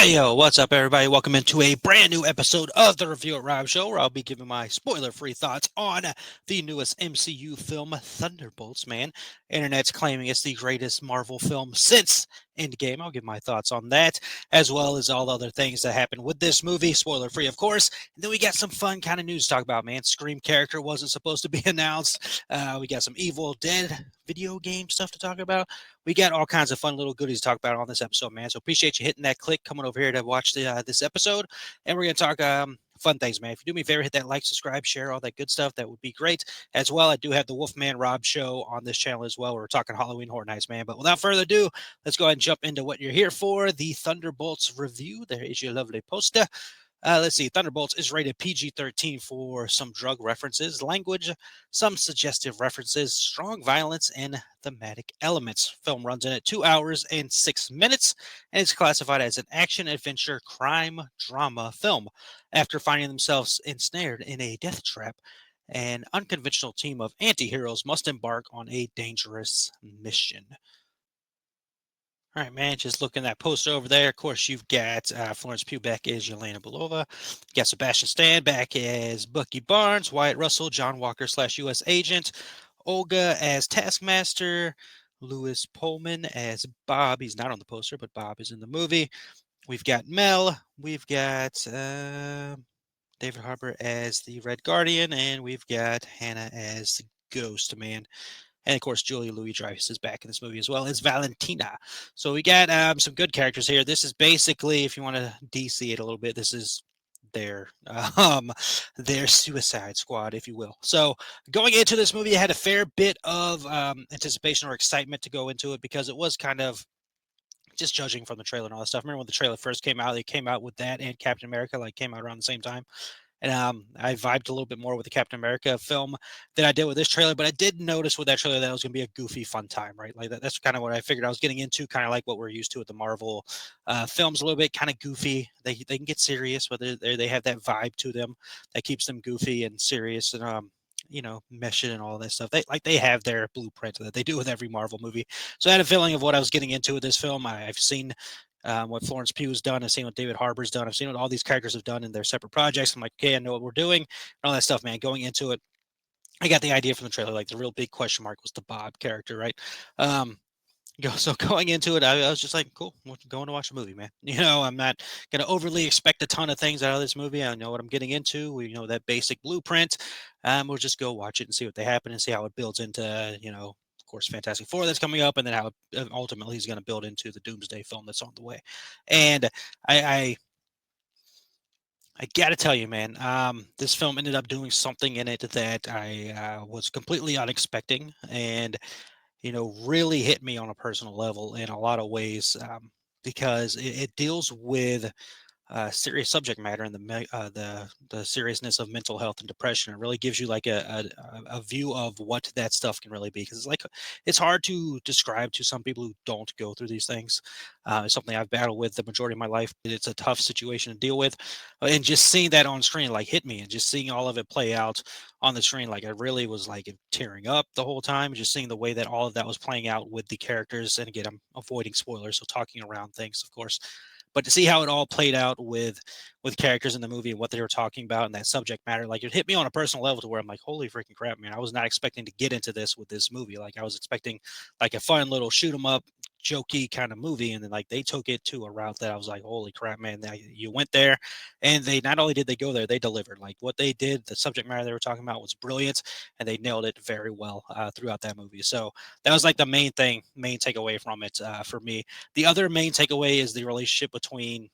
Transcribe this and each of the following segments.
Hey yo, what's up everybody? Welcome into a brand new episode of the Review at Rob Show, where I'll be giving my spoiler-free thoughts on the newest MCU film, Thunderbolts, man. Internet's claiming it's the greatest Marvel film since Endgame. I'll give my thoughts on that, as well as all other things that happened with this movie, spoiler-free, of course. And then we got some fun kind of news to talk about, man. Scream character wasn't supposed to be announced. We got some Evil Dead video game stuff to talk about. We got all kinds of fun little goodies to talk about on this episode, man. So appreciate you hitting that click, coming over here to watch this episode, and we're gonna talk fun things, man. If you do me a favor, hit that like, subscribe, share, all that good stuff. That would be great. As well, I do have the Wolfman Rob Show on this channel as well. We're talking Halloween Horror Nights, man. But without further ado, let's go ahead and jump into what you're here for, the Thunderbolts review. There is your lovely poster. Let's see. Thunderbolts is rated PG-13 for some drug references, language, some suggestive references, strong violence, and thematic elements. Film runs in at 2 hours and 6 minutes, and is classified as an action, adventure, crime, drama film. After finding themselves ensnared in a death trap, an unconventional team of anti-heroes must embark on a dangerous mission. All right, man. Just looking at that poster over there. Of course, you've got Florence Pugh back as Yelena Belova. You got Sebastian Stan back as Bucky Barnes, Wyatt Russell, John Walker / U.S. Agent, Olga as Taskmaster, Lewis Pullman as Bob. He's not on the poster, but Bob is in the movie. We've got Mel. We've got David Harbour as the Red Guardian, and we've got Hannah as the Ghost Man. And of course, Julia Louis-Dreyfus is back in this movie as well as Valentina. So we got some good characters here. This is basically, if you want to DC it a little bit, this is their their Suicide Squad, if you will. So going into this movie, I had a fair bit of anticipation or excitement to go into it because it was kind of just judging from the trailer and all that stuff. Remember when the trailer first came out? It came out with that and Captain America, like came out around the same time. And I vibed a little bit more with the Captain America film than I did with this trailer. But I did notice with that trailer that it was going to be a goofy, fun time, right? Like that's kind of what I figured I was getting into, kind of like what we're used to with the Marvel films, a little bit kind of goofy. They can get serious, but they have that vibe to them that keeps them goofy and serious and meshing and all that stuff. They have their blueprint that they do with every Marvel movie. So I had a feeling of what I was getting into with this film. I've seen what Florence Pugh has done. I've seen what David Harbour's done. I've seen what all these characters have done in their separate projects. I'm like, okay, I know what we're doing and all that stuff, man. Going into it, I got the idea from the trailer. Like the real big question mark was the Bob character, right? So going into it, I was just like, cool, we're going to watch a movie, man. I'm not going to overly expect a ton of things out of this movie. I know what I'm getting into. We know that basic blueprint. We'll just go watch it and see what they happen and see how it builds into, of course, Fantastic Four that's coming up, and then how it ultimately is going to build into the Doomsday film that's on the way. And I got to tell you, man, this film ended up doing something in it that I was completely unexpected, and really hit me on a personal level in a lot of ways because it deals with serious subject matter and the seriousness of mental health and depression. It really gives you like a view of what that stuff can really be, because it's hard to describe to some people who don't go through these things. It's something I've battled with the majority of my life. It's a tough situation to deal with, and just seeing that on screen like hit me, and just seeing all of it play out on the screen, like I really was like tearing up the whole time, just seeing the way that all of that was playing out with the characters. And again, I'm avoiding spoilers, so talking around things, of course, but to see how it all played out with characters in the movie and what they were talking about and that subject matter, like it hit me on a personal level to where I'm like, holy freaking crap, man. I was not expecting to get into this with this movie. Like I was expecting like a fun little shoot 'em up, jokey kind of movie. And then like they took it to a route that I was like, holy crap, man. You went there, and they not only did they go there, they delivered. Like what they did, the subject matter they were talking about was brilliant, and they nailed it very well throughout that movie. So that was like the main takeaway from it for me. The other main takeaway is the relationship between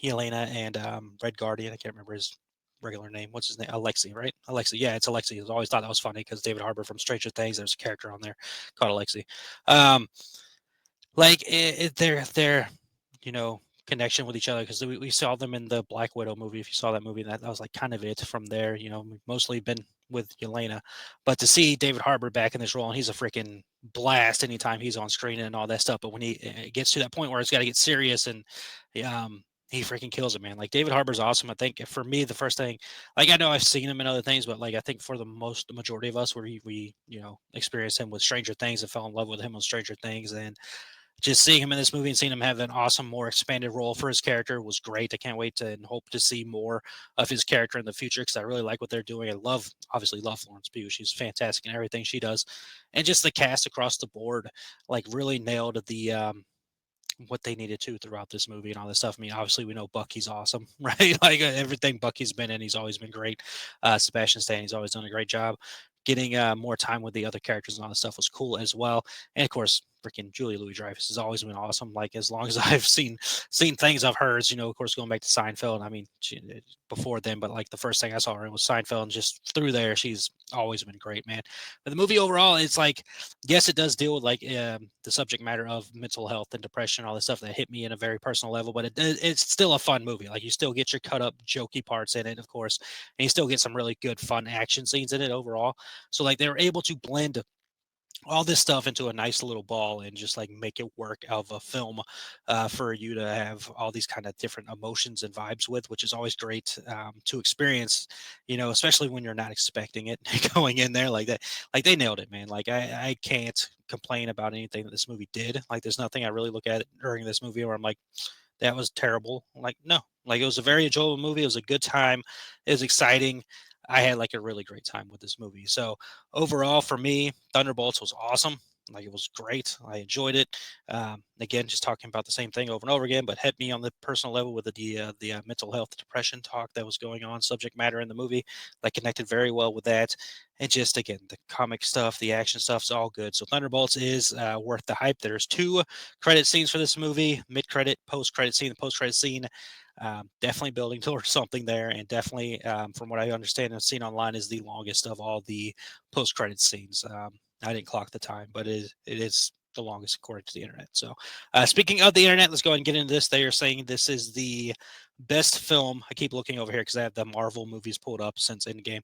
Yelena and Red Guardian. I can't remember his regular name. What's his name? Alexei, right? Alexei. Yeah, it's Alexei. I always thought that was funny because David Harbour from Stranger Things, there's a character on there called Alexei. Um, like their connection with each other, because we saw them in the Black Widow movie. If you saw that movie, that was like kind of it from there. We've mostly been with Yelena, but to see David Harbour back in this role, and he's a freaking blast anytime he's on screen and all that stuff. But when he gets to that point where it's got to get serious, and he freaking kills it, man. Like David Harbour's awesome. I think for me, the first thing, like I know I've seen him in other things, but like I think for the majority of us, where we experienced him with Stranger Things and fell in love with him on Stranger Things, and just seeing him in this movie and seeing him have an awesome, more expanded role for his character was great. I can't wait to and hope to see more of his character in the future because I really like what they're doing. I obviously love Florence Pugh. She's fantastic in everything she does, and just the cast across the board, like really nailed what they needed to throughout this movie and all this stuff. I mean, obviously we know Bucky's awesome, right? Like everything Bucky's been in, he's always been great. Sebastian Stan, he's always done a great job. Getting more time with the other characters and all this stuff was cool as well. And of course, freaking Julia Louis Dreyfus has always been awesome. Like as long as I've seen things of hers, of course, going back to Seinfeld. I mean, before then, but like the first thing I saw her in was Seinfeld, and just through there, she's always been great, man. But the movie overall, it's like, yes, it does deal with like the subject matter of mental health and depression, all this stuff that hit me in a very personal level. But it's still a fun movie. Like you still get your cut up, jokey parts in it, of course, and you still get some really good, fun action scenes in it overall. So like they were able to blend all this stuff into a nice little ball and just like make it work out of a film for you to have all these kind of different emotions and vibes with, which is always great to experience, especially when you're not expecting it going in there like that. Like they nailed it, man. Like I can't complain about anything that this movie did. Like there's nothing I really look at during this movie where I'm like, that was terrible. Like, no, like it was a very enjoyable movie. It was a good time. It was exciting. I had like a really great time with this movie. So overall, for me, Thunderbolts was awesome. Like it was great. I enjoyed it. Again, just talking about the same thing over and over again, but hit me on the personal level with the mental health, depression talk that was going on, subject matter in the movie. Like connected very well with that, and just again the comic stuff, the action stuff's all good. So Thunderbolts is worth the hype. There's two credit scenes for this movie: mid credit, post credit scene. The post credit scene definitely building towards something there, and definitely, from what I understand and seen online, is the longest of all the post-credit scenes. I didn't clock the time, but it is the longest according to the internet. So, speaking of the internet, let's go ahead and get into this. They are saying this is the best film. I keep looking over here because I have the Marvel movies pulled up since Endgame.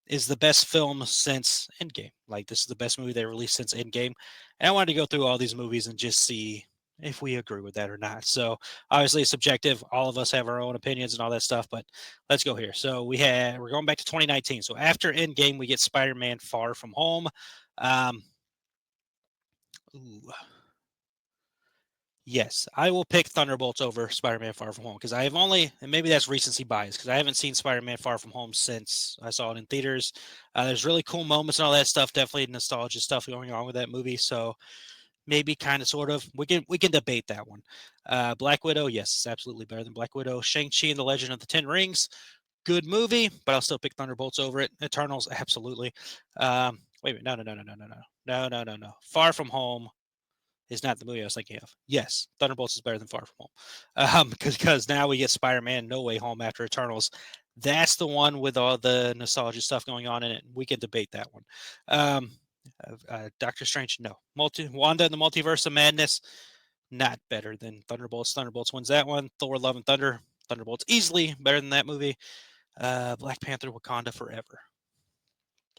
Is the best film since Endgame. Like this is the best movie they released since Endgame. And I wanted to go through all these movies and just see if we agree with that or not. So obviously it's subjective. All of us have our own opinions and all that stuff, but let's go here. So we're going back to 2019. So after Endgame, we get Spider-Man Far From Home. Um, ooh, yes, I will pick Thunderbolts over Spider-Man Far From Home because I have only, and maybe that's recency bias, because I haven't seen Spider-Man Far From Home since I saw it in theaters. There's really cool moments and all that stuff. Definitely nostalgia stuff going on with that movie. So maybe kind of sort of we can debate that one. Black Widow, yes, it's absolutely better than Black Widow. Shang-Chi and the Legend of the Ten Rings, good movie, but I'll still pick Thunderbolts over it. Eternals, absolutely. Wait a minute, no. Far From Home is not the movie I was thinking of. Yes, Thunderbolts is better than Far From Home. Because now we get Spider-Man No Way Home after Eternals. That's the one with all the nostalgia stuff going on in it. We can debate that one. Um, Doctor Strange, no. Wanda and the Multiverse of Madness, not better than Thunderbolts. Thunderbolts wins that one. Thor: Love and Thunder, Thunderbolts easily better than that movie. Black Panther: Wakanda Forever.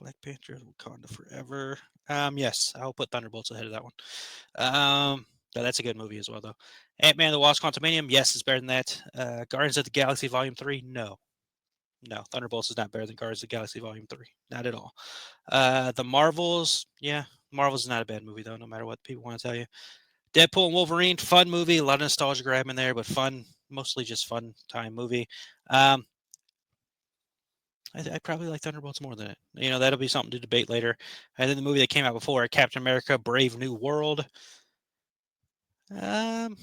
Black Panther: Wakanda Forever. Yes, I'll put Thunderbolts ahead of that one. That's a good movie as well, though. Ant-Man and the Wasp: Quantumanium, yes, is better than that. Guardians of the Galaxy Volume 3, no. No, Thunderbolts is not better than Guardians of the Galaxy Volume 3. Not at all. The Marvels, yeah, Marvels is not a bad movie, though, no matter what people want to tell you. Deadpool and Wolverine, fun movie, a lot of nostalgia grab in there, but fun, mostly just fun time movie. I probably like Thunderbolts more than it. That'll be something to debate later. And then the movie that came out before, Captain America: Brave New World. Um,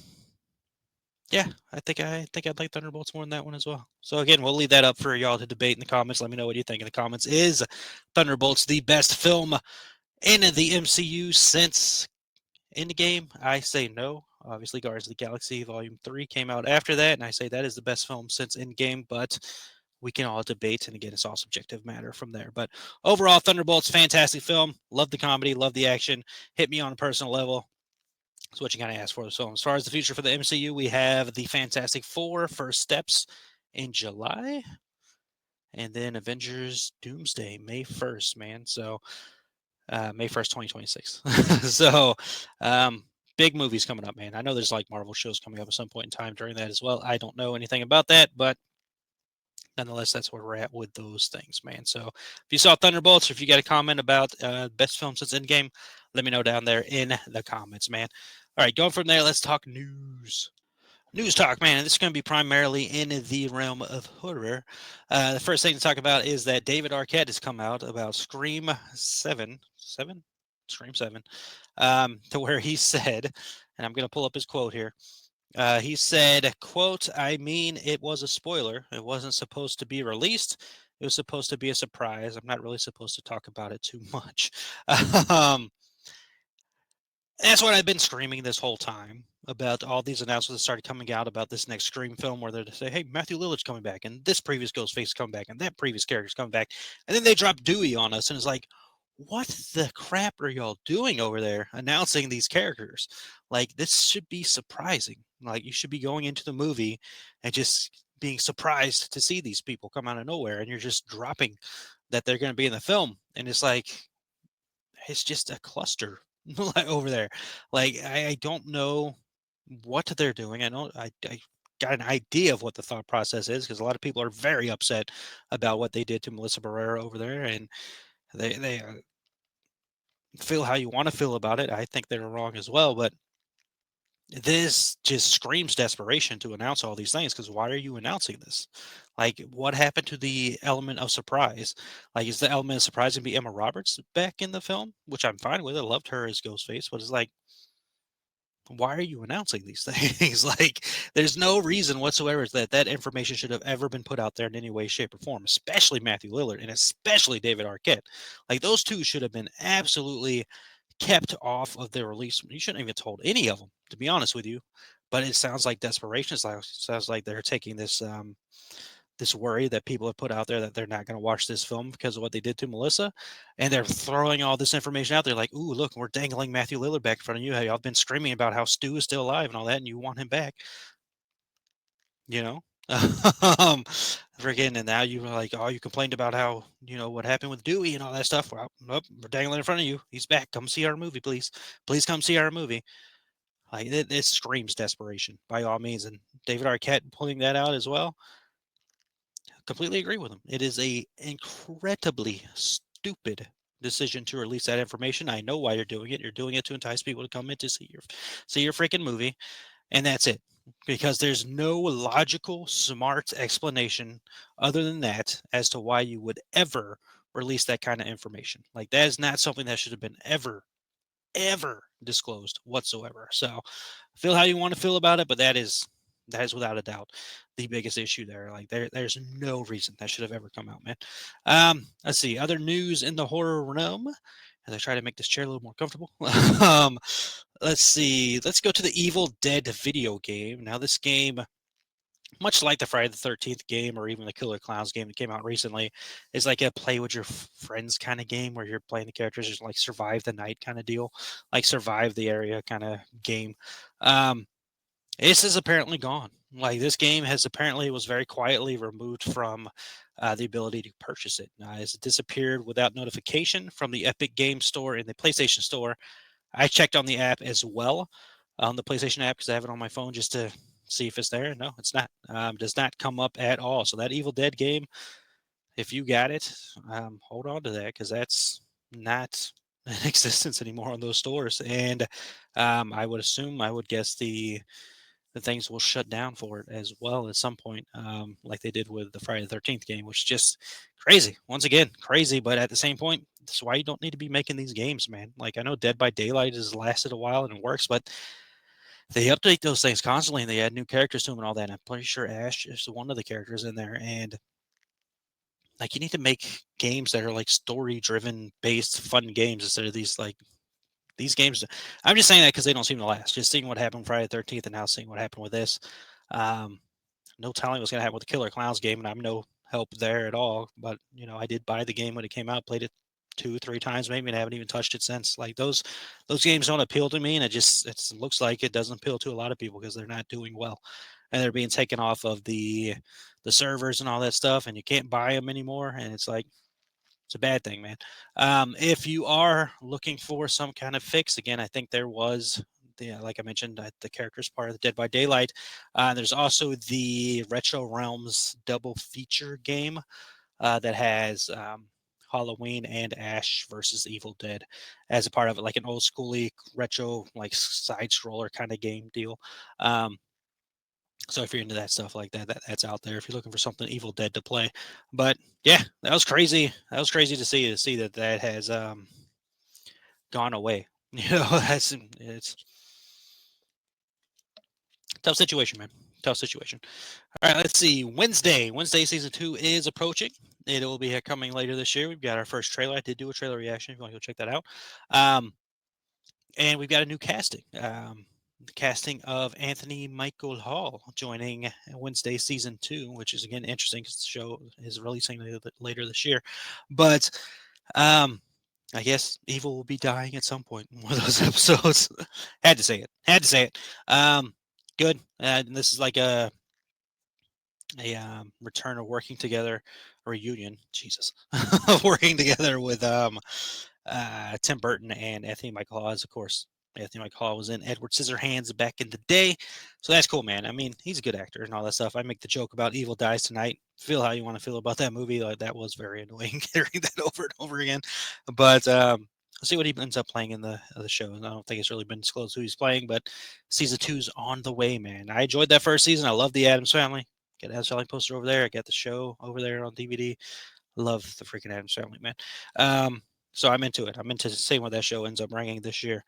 yeah, I think I'd like Thunderbolts more than that one as well. So again, we'll leave that up for y'all to debate in the comments. Let me know what you think in the comments. Is Thunderbolts the best film in the MCU since Endgame? I say no. Obviously, Guardians of the Galaxy Volume 3 came out after that, and I say that is the best film since Endgame, but we can all debate, and again, it's all subjective matter from there. But overall, Thunderbolts, fantastic film. Love the comedy, love the action. Hit me on a personal level. That's what you kind of ask for. So as far as the future for the MCU, we have the Fantastic Four First Steps in July, and then Avengers Doomsday May 1st, man. So May 1st, 2026. So big movies coming up, man. I know there's like Marvel shows coming up at some point in time during that as well. I don't know anything about that, but nonetheless, that's where we're at with those things, man. So if you saw Thunderbolts, or if you got a comment about best film since Endgame, let me know down there in the comments, man. All right, going from there, let's talk news. News talk, man. This is going to be primarily in the realm of horror. The first thing to talk about is that David Arquette has come out about Scream 7, 7? Scream 7, to where he said, and I'm going to pull up his quote here. He said, quote, I mean, it was a spoiler. It wasn't supposed to be released. It was supposed to be a surprise. I'm not really supposed to talk about it too much. um, that's what I've been screaming this whole time about all these announcements that started coming out about this next Scream film where they're to say, hey, Matthew Lillard's coming back, and this previous Ghostface is coming back, and that previous character's coming back. And then they drop Dewey on us, and it's like, what the crap are y'all doing over there announcing these characters? Like, this should be surprising. Like, you should be going into the movie and just being surprised to see these people come out of nowhere, and you're just dropping that they're going to be in the film. And it's like, it's just a cluster over there. Like I don't know what they're doing. I got an idea of what the thought process is because a lot of people are very upset about what they did to Melissa Barrera over there, and they feel how you want to feel about it. I think they're wrong as well, but this just screams desperation to announce all these things because why are you announcing this? Like, what happened to the element of surprise? Like, is the element of surprise going to be Emma Roberts back in the film? Which I'm fine with. I loved her as Ghostface, but it's like, why are you announcing these things? Like, there's no reason whatsoever that that information should have ever been put out there in any way, shape, or form, especially Matthew Lillard and especially David Arquette. Like, those two should have been absolutely kept off of their release. You shouldn't have even told any of them, to be honest with you. But it sounds like desperation. It sounds like they're taking this worry that people have put out there that they're not going to watch this film because of what they did to Melissa, and they're throwing all this information out there. Like, ooh, look, we're dangling Matthew Lillard back in front of you. Hey, I've been screaming about how Stu is still alive and all that, and you want him back. You know, freaking, and now you were like, oh, you complained about how what happened with Dewey and all that stuff. Well, nope, we're dangling in front of you. He's back. Come see our movie, please. Please come see our movie. Like it screams desperation by all means, and David Arquette pulling that out as well. Completely agree with him. It is a incredibly stupid decision to release that information. I know why you're doing it. You're doing it to entice people to come in to see your freaking movie, and that's it. Because there's no logical, smart explanation other than that as to why you would ever release that kind of information. Like that is not something that should have been ever disclosed whatsoever. So feel how you want to feel about it, but that is without a doubt the biggest issue there. Like there's no reason that should have ever come out, man. Let's see other news in the horror realm as I try to make this chair a little more comfortable. Let's see. Let's go to the Evil Dead video game. Now this game, much like the Friday the 13th game or even the Killer Clowns game that came out recently, is like a play with your friends kind of game where you're playing the characters, just like survive the night kind of deal, like survive the area kind of game. Um, this is apparently gone. Like this game has apparently was very quietly removed from the ability to purchase it. It's disappeared without notification from the Epic Game Store and the PlayStation Store. I checked on the app as well, on the PlayStation app because I have it on my phone just to see if it's there. No, it's not. Does not come up at all. So that Evil Dead game, if you got it, hold on to that because that's not in existence anymore on those stores. And I would assume, I would guess the things will shut down for it as well at some point, like they did with the Friday the 13th game, which is just crazy. Once again, crazy, but at the same point, that's why you don't need to be making these games, man. Like I know Dead by Daylight has lasted a while and it works, but they update those things constantly and they add new characters to them and all that. And I'm pretty sure Ash is one of the characters in there, and like you need to make games that are like story driven based fun games instead of these games. I'm just saying that because they don't seem to last. Just seeing what happened Friday the 13th and now seeing what happened with this. Um, no telling what's going to happen with the Killer Clowns game, and I'm no help there at all. But I did buy the game when it came out, played it 2 3 times maybe, and haven't even touched it since. Like those games don't appeal to me, and it looks like it doesn't appeal to a lot of people because they're not doing well, and they're being taken off of the servers and all that stuff, and you can't buy them anymore, and it's like it's a bad thing, man. If you are looking for some kind of fix, again, I think there was like I mentioned, the characters part of the Dead by Daylight. There's also the Retro Realms double feature game that has Halloween and Ash versus Evil Dead as a part of it, like an old schooly retro like side scroller kind of game deal. Um, so if you're into that stuff like that, that's out there. If you're looking for something Evil Dead to play, but yeah, that was crazy. That was crazy to see that that has gone away. You know, it's tough situation, man. Tough situation. All right, let's see. Wednesday season 2 is approaching. It will be coming later this year. We've got our first trailer. I did do a trailer reaction. If you want to go check that out. Um, and we've got a new casting. The casting of Anthony Michael Hall joining Wednesday season 2, which is again interesting because the show is releasing later this year. But um, I guess Evil will be dying at some point in one of those episodes. Had to say it. Had to say it. Good. And this is like a return of working together, a reunion. Jesus, working together with Tim Burton and Anthony Michael Hall. Of course, Anthony Michael Hall was in Edward Scissorhands back in the day, so that's cool, man. I mean, he's a good actor and all that stuff. I make the joke about Evil Dies Tonight. Feel how you want to feel about that movie. Like that was very annoying, hearing that over and over again. But I'll see what he ends up playing in the show. And I don't think it's really been disclosed who he's playing, but season 2's on the way, man. I enjoyed that first season. I love the Addams Family. Get Addams Family poster over there. I got the show over there on DVD. Love the freaking Addams Family, man. So I'm into it. I'm into seeing what that show ends up bringing this year.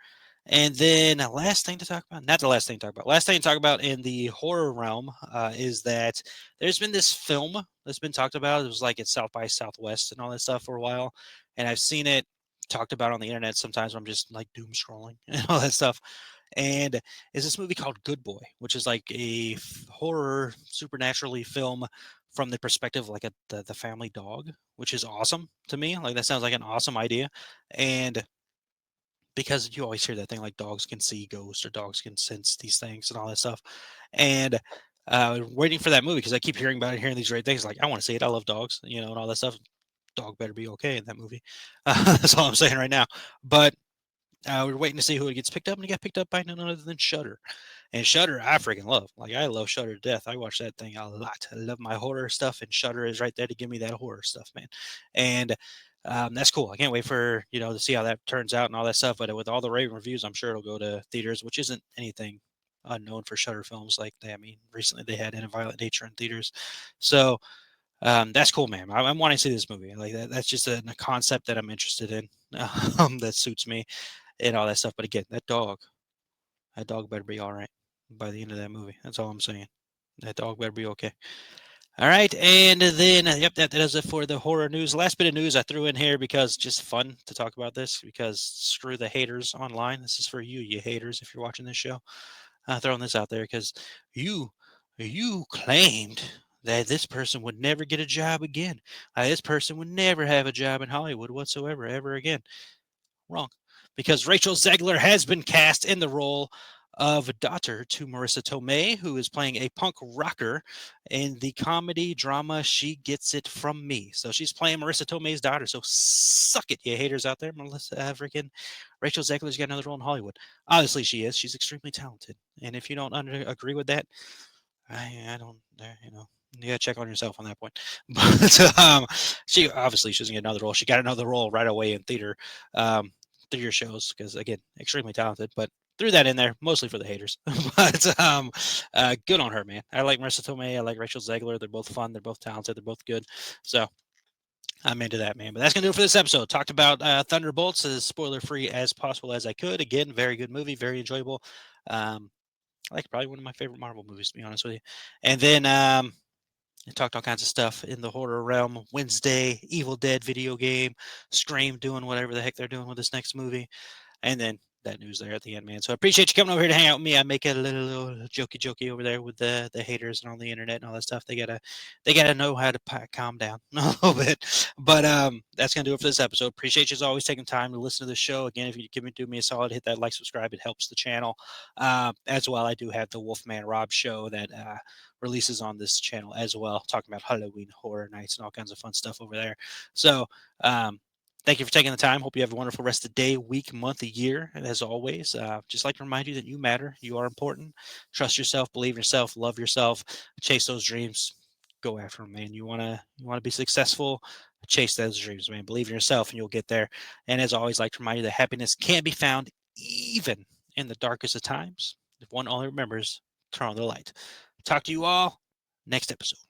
And then last thing to talk about, not the last thing to talk about, last thing to talk about in the horror realm is that there's been this film that's been talked about. It was like at South by Southwest and all that stuff for a while. And I've seen it talked about on the internet sometimes when I'm just like doom scrolling and all that stuff. And is this movie called Good Boy, which is like a horror supernaturally film from the perspective of like the family dog, which is awesome to me. Like that sounds like an awesome idea. And because you always hear that thing like dogs can see ghosts or dogs can sense these things and all that stuff. And waiting for that movie because I keep hearing about it, hearing these great things. Like I want to see it. I love dogs, you know, and all that stuff. Dog better be okay in that movie. That's all I'm saying right now. But we're waiting to see who it gets picked up, and it got picked up by none other than Shudder. And Shudder, I freaking love. Like I love Shudder to death. I watch that thing a lot. I love my horror stuff, and Shudder is right there to give me that horror stuff, man. And that's cool. I can't wait for to see how that turns out and all that stuff. But with all the rave reviews, I'm sure it'll go to theaters, which isn't anything unknown for Shudder films. Like they, I mean, recently they had In a Violent Nature in theaters, so that's cool, man. I'm wanting to see this movie. Like that, that's just a concept that I'm interested in. That suits me and all that stuff. But again, that dog better be all right by the end of that movie. That's all I'm saying. That dog better be okay. All right, and then yep, that does it for the horror news. Last bit of news I threw in here because just fun to talk about this. Because screw the haters online. This is for you, you haters, if you're watching this show. Throwing this out there because you you claimed that this person would never get a job again. This person would never have a job in Hollywood whatsoever ever again. Wrong. Because Rachel Zegler has been cast in the role of a daughter to Marissa Tomei, who is playing a punk rocker in the comedy drama She Gets It From Me. So she's playing Marissa Tomei's daughter. So suck it, you haters out there. Melissa freaking Rachel Zegler's got another role in Hollywood. Obviously, she is. She's extremely talented. And if you don't agree with that, I don't, you gotta check on yourself on that point. But she obviously she doesn't get another role. She got another role right away in um, theater shows because again, extremely talented. But threw that in there mostly for the haters. But good on her, man. I like Marissa Tomei. I like Rachel Zegler. They're both fun. They're both talented. They're both good. So I'm into that, man. But that's gonna do it for this episode. Talked about Thunderbolts as spoiler free as possible as I could. Again, very good movie, very enjoyable. Like probably one of my favorite Marvel movies, to be honest with you. And then I talked all kinds of stuff in the horror realm. Wednesday, Evil Dead video game, Scream doing whatever the heck they're doing with this next movie, and then that news there at the end, man. So I appreciate you coming over here to hang out with me. I make it a little jokey over there with the haters and on the internet and all that stuff. They gotta know how to calm down a little bit. But that's gonna do it for this episode. Appreciate you as always taking time to listen to the show. Again, if you do me a solid, hit that like, subscribe. It helps the channel. As well, I do have the Wolfman Rob show that releases on this channel as well, talking about Halloween horror nights and all kinds of fun stuff over there. So thank you for taking the time. Hope you have a wonderful rest of the day, week, month, a year. And as always, just like to remind you that you matter. You are important. Trust yourself, believe in yourself, love yourself, chase those dreams, go after them, man. You wanna be successful. chase those dreams, man. Believe in yourself and you'll get there. And as always, I like to remind you that happiness can be found even in the darkest of times. If one only remembers, turn on the light. Talk to you all next episode.